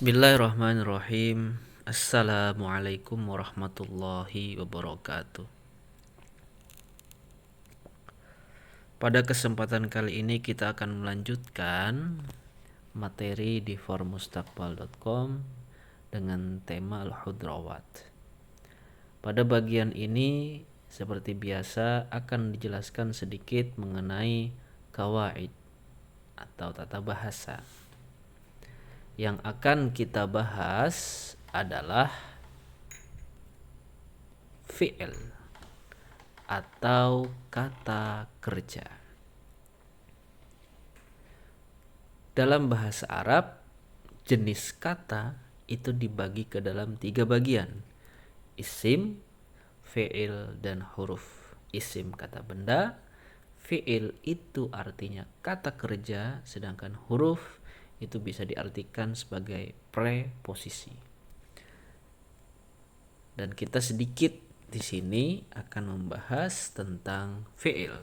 Bismillahirrahmanirrahim. Assalamualaikum warahmatullahi wabarakatuh. Pada kesempatan kali ini kita akan melanjutkan materi di formustakbal.com dengan tema Al-Hudrawat. Pada bagian ini seperti biasa akan dijelaskan sedikit mengenai qawaid atau tata bahasa. Yang akan kita bahas adalah fi'il atau kata kerja. Dalam bahasa Arab, jenis kata itu dibagi ke dalam 3 bagian: isim, fi'il, dan huruf. Isim kata benda, fi'il itu artinya kata kerja, sedangkan huruf itu bisa diartikan sebagai preposisi. Dan kita sedikit di sini akan membahas tentang fi'il.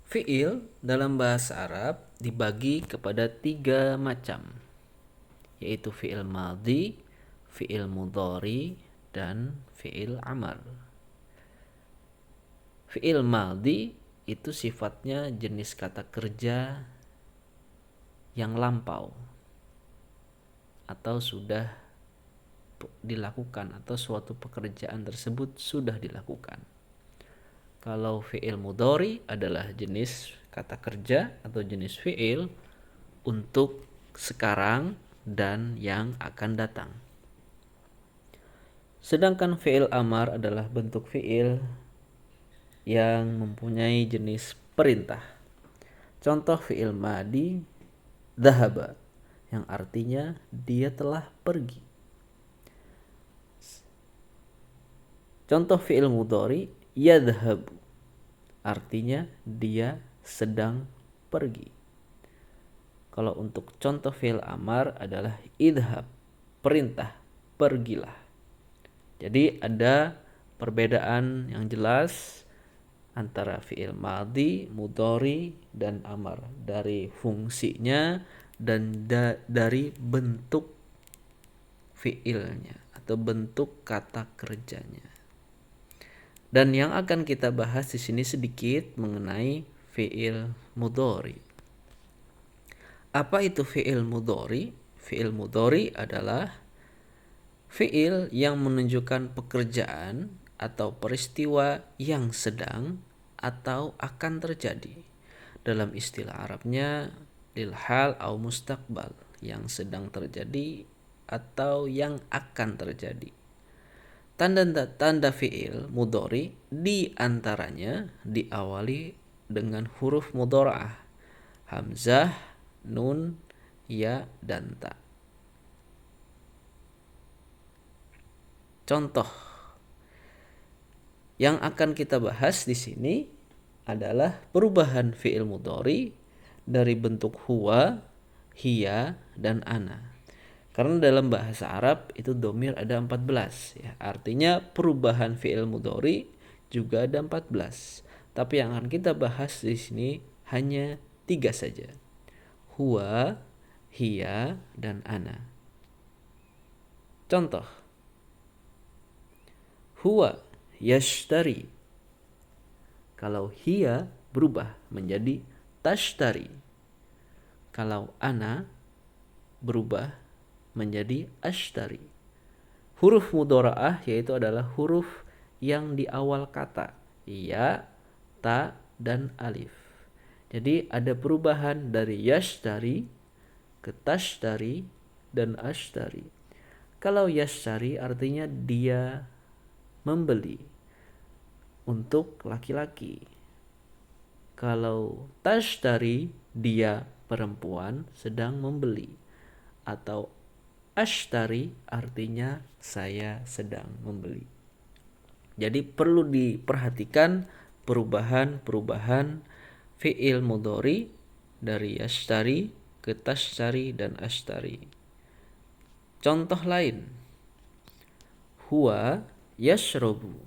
Fi'il dalam bahasa Arab dibagi kepada 3 macam, yaitu fi'il madhi, fi'il mudhari, dan fi'il amar. Fi'il madhi itu sifatnya jenis kata kerja yang lampau atau sudah dilakukan, atau suatu pekerjaan tersebut sudah dilakukan. Kalau fi'il mudhari adalah jenis kata kerja atau jenis fi'il untuk sekarang dan yang akan datang. Sedangkan fi'il amar adalah bentuk fi'il yang mempunyai jenis perintah. Contoh fi'il madhi dhahaba, yang artinya dia telah pergi. Contoh fi'il mudhari yadhhabu, artinya dia sedang pergi. Kalau untuk contoh fi'il amar adalah idhab, perintah, pergilah. Jadi ada perbedaan yang jelas antara fi'il madhi, mudhari, dan amar dari fungsinya dan dari bentuk fi'ilnya atau bentuk kata kerjanya. Dan yang akan kita bahas di sini sedikit mengenai fi'il mudhari. Apa itu fi'il mudhari? Fi'il mudhari adalah fi'il yang menunjukkan pekerjaan atau peristiwa yang sedang atau akan terjadi. Dalam istilah Arabnya lil hal au mustaqbal, yang sedang terjadi atau yang akan terjadi. Tanda-tanda fi'il mudhari di antaranya diawali dengan huruf mudhara'ah, hamzah, nun, ya, dan ta. Contoh yang akan kita bahas di sini adalah perubahan fi'il mudhari dari bentuk huwa, hiya, dan ana. Karena dalam bahasa Arab itu dhamir ada 14 ya. Artinya perubahan fi'il mudhari juga ada 14. Tapi yang akan kita bahas di sini hanya 3 saja. Huwa, hiya, dan ana. Contoh. Huwa yashtari. Kalau hiya berubah menjadi tashtari. Kalau ana berubah menjadi ashtari. Huruf mudhara'ah yaitu adalah huruf yang di awal kata, ya, ta, dan alif. Jadi ada perubahan dari yashtari ke tashtari dan ashtari. Kalau yashtari artinya dia membeli untuk laki-laki. Kalau tashtari dia perempuan sedang membeli. Atau ashtari artinya saya sedang membeli. Jadi perlu diperhatikan perubahan-perubahan fi'il mudhari dari yashtari ke tashtari dan ashtari. Contoh lain. Huwa yashrabu,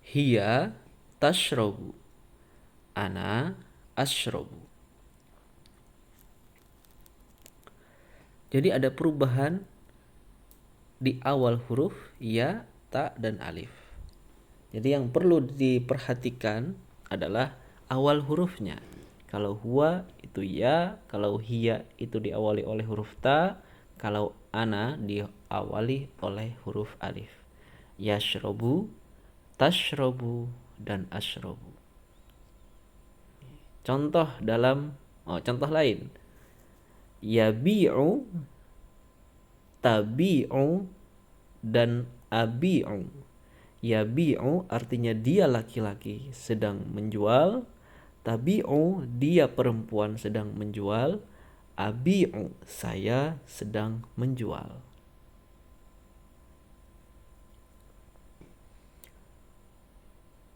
hiya tashrabu, ana ashrabu. Jadi ada perubahan di awal huruf ya, ta, dan alif. Jadi yang perlu diperhatikan adalah awal hurufnya. Kalau huwa itu ya, kalau hiya itu diawali oleh huruf ta, kalau ana diawali oleh huruf alif. Yashrobu, tashrobu, dan ashrobu. Contoh lain. Yabi'u, tabi'u, dan abi'u. Yabi'u artinya dia laki-laki sedang menjual, tabi'u dia perempuan sedang menjual, abi'u saya sedang menjual.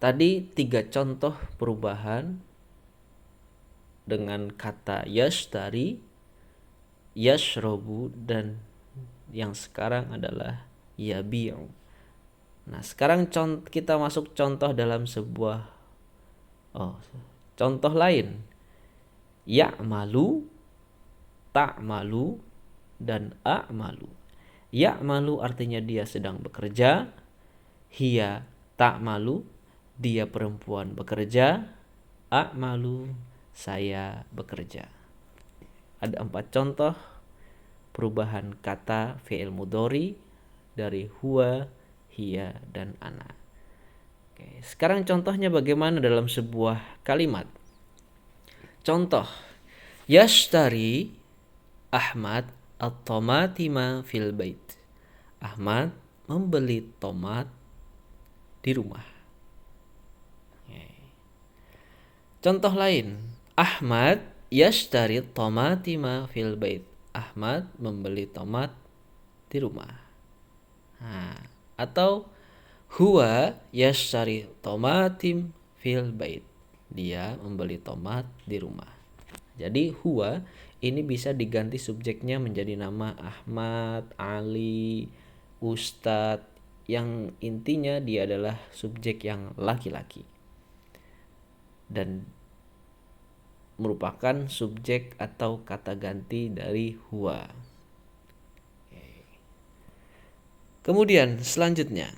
Tadi 3 contoh perubahan dengan kata yashtari, yashrobu, dan yang sekarang adalah yabi'u. Nah, sekarang kita masuk contoh dalam sebuah contoh lain. Ya'malu, ta'malu, dan a'malu. Ya'malu artinya dia sedang bekerja. Hiya ta'malu, dia perempuan bekerja. A'malu, saya bekerja. Ada 4 contoh perubahan kata fi'il mudhari dari huwa, hiya, dan ana. Oke, sekarang contohnya bagaimana dalam sebuah kalimat. Contoh, yashtari Ahmad at-tomatima fil bait. Ahmad membeli tomat di rumah. Contoh lain, Ahmad yashtari tomatima fil bait. Ahmad membeli tomat di rumah. Atau huwa yashtari tomatim fil bait. Dia membeli tomat di rumah. Jadi huwa ini bisa diganti subjeknya menjadi nama Ahmad, Ali, Ustadz. Yang intinya dia adalah subjek yang laki-laki dan merupakan subjek atau kata ganti dari huwa. Kemudian selanjutnya,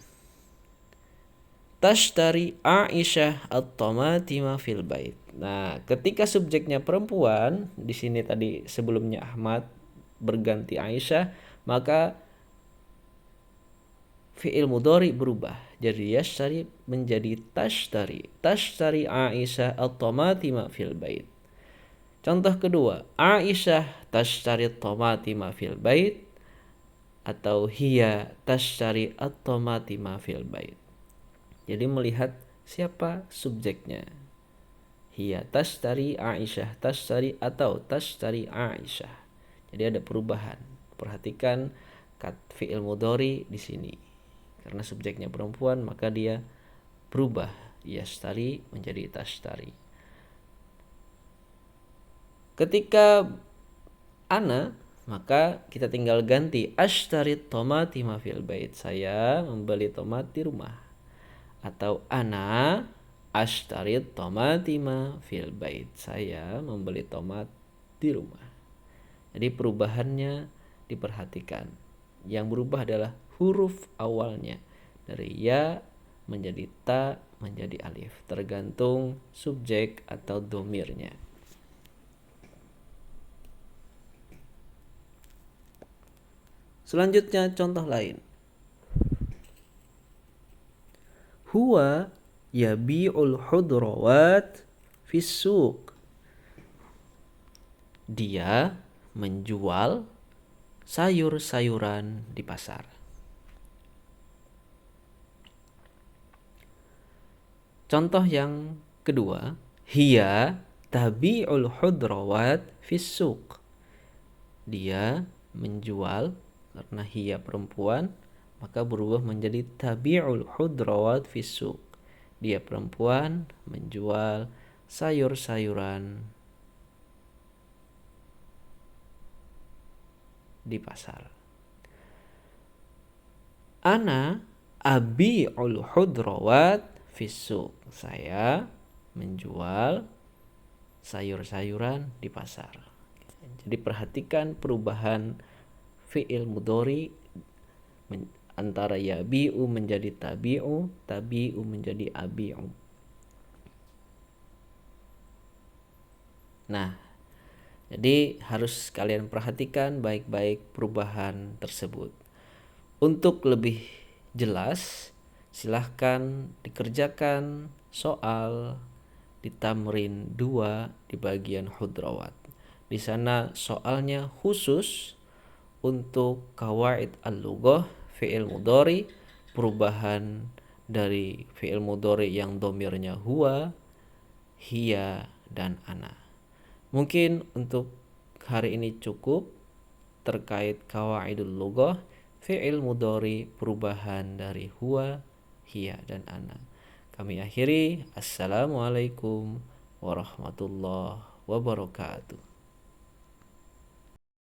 tashtari Aisyah at-tomatima fil bait. Nah, ketika subjeknya perempuan, di sini tadi sebelumnya Ahmad berganti Aisyah, maka fi'il mudhari berubah. Jadi yashtari menjadi tashtari. Tashtari Aisyah at-tomatima fil bait. Contoh kedua, Aisyah tashtari at-tomatima fil bait, atau hiya tashtari at-tomatima fil bait. Jadi melihat siapa subjeknya. Hiya tashtari, Aisyah tashtari, atau tashtari Aisyah. Jadi ada perubahan. Perhatikan fi'il mudhari di sini. Karena subjeknya perempuan, maka dia berubah. Yashtari menjadi tashtari. Ketika ana, maka kita tinggal ganti ashtari tomatima fil bait. Saya membeli tomat di rumah. Atau ana ashtari tomatima fil bait. Saya membeli tomat di rumah. Jadi perubahannya diperhatikan. Yang berubah adalah huruf awalnya. Dari ya menjadi ta menjadi alif. Tergantung subjek atau domirnya. Selanjutnya contoh lain. Huwa yabi'ul khudrawat fis suq. Dia menjual sayur-sayuran di pasar. Contoh yang kedua, hiya tabi'ul khudrawat fis suq. Dia menjual, karena hiya perempuan, maka berubah menjadi tabi'ul khudrawat fis suq. Dia perempuan menjual sayur-sayuran di pasar. Ana abi'ul khudrawat fis suq. Saya menjual sayur-sayuran di pasar. Jadi perhatikan perubahan fi'il mudhari antara yabi'u menjadi tabi'u, tabi'u menjadi abi'u. Nah, jadi harus kalian perhatikan baik-baik perubahan tersebut. Untuk lebih jelas, silahkan dikerjakan soal di tamrin 2 di bagian khudrawat. Di sana soalnya khusus untuk qawaid al-lughah fi'il mudhari, perubahan dari fi'il mudhari yang domirnya huwa, hiya, dan ana. Mungkin untuk hari ini cukup terkait qawaidul lughah fi'il mudhari perubahan dari huwa, hiya, dan ana. Kami akhiri. Assalamualaikum warahmatullahi wabarakatuh.